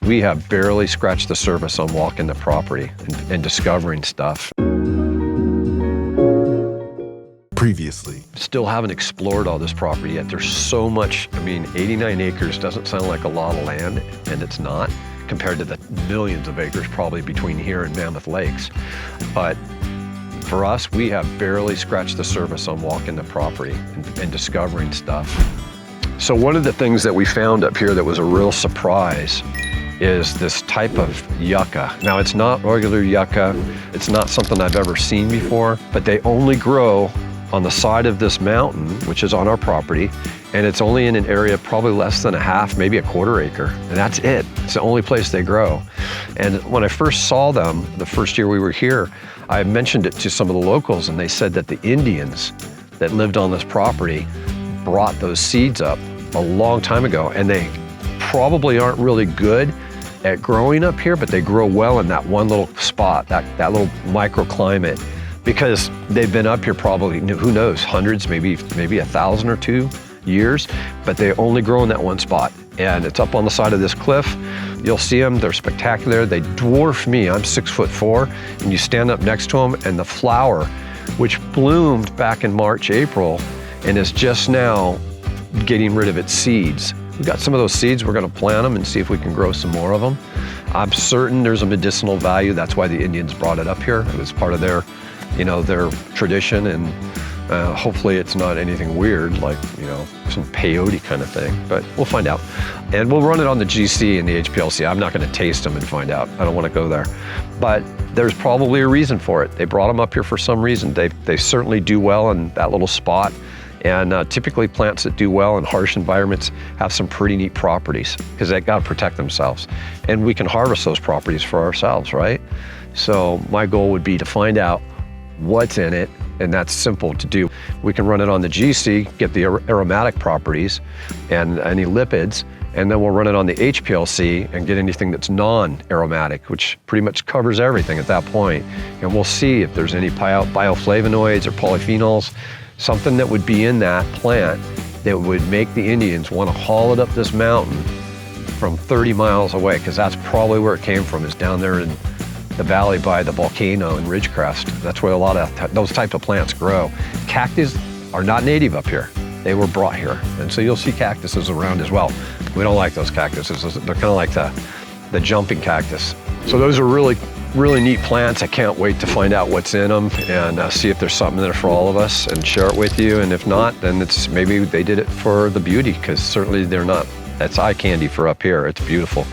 We have barely scratched the surface on walking the property and discovering stuff. Previously. Still haven't explored all this property yet. There's so much. I mean, 89 acres doesn't sound like a lot of land, and it's not, compared to the millions of acres probably between here and Mammoth Lakes. But for us, we have barely scratched the surface on walking the property and discovering stuff. So one of the things that we found up here that was a real surprise is this type of yucca. Now, it's not regular yucca. It's not something I've ever seen before, but they only grow on the side of this mountain, which is on our property, and it's only in an area probably less than a half, maybe a quarter acre, and that's it. It's the only place they grow. And when I first saw them, the first year we were here, I mentioned it to some of the locals, and they said that the Indians that lived on this property brought those seeds up a long time ago, and they probably aren't really good at growing up here, but they grow well in that one little spot, that little microclimate, because they've been up here probably, who knows, hundreds, maybe 1,000 or 2 years, but they only grow in that one spot. And it's up on the side of this cliff. You'll see them, they're spectacular. They dwarf me, I'm 6'4", and you stand up next to them, and the flower, which bloomed back in March, April, and is just now getting rid of its seeds. We got some of those seeds, we're gonna plant them and see if we can grow some more of them. I'm certain there's a medicinal value. That's why the Indians brought it up here. It was part of their, their tradition, and hopefully it's not anything weird, like, some peyote kind of thing, but we'll find out. And we'll run it on the GC and the HPLC. I'm not gonna taste them and find out. I don't wanna go there. But there's probably a reason for it. They brought them up here for some reason. They certainly do well in that little spot. And typically plants that do well in harsh environments have some pretty neat properties, because they gotta protect themselves. And we can harvest those properties for ourselves, right? So my goal would be to find out what's in it, and that's simple to do. We can run it on the GC, get the aromatic properties and any lipids, and then we'll run it on the HPLC and get anything that's non-aromatic, which pretty much covers everything at that point. And we'll see if there's any bioflavonoids or polyphenols, something that would be in that plant that would make the Indians want to haul it up this mountain from 30 miles away, because that's probably where it came from, is down there in the valley by the volcano and Ridgecrest. That's where a lot of those type of plants grow. Cactus are not native up here. They were brought here. And so you'll see cactuses around as well. We don't like those cactuses. They're kind of like the jumping cactus. So those are really neat plants. I can't wait to find out what's in them and see if there's something there for all of us and share it with you. And if not, then it's maybe they did it for the beauty, because certainly they're not. That's eye candy for up here. It's beautiful.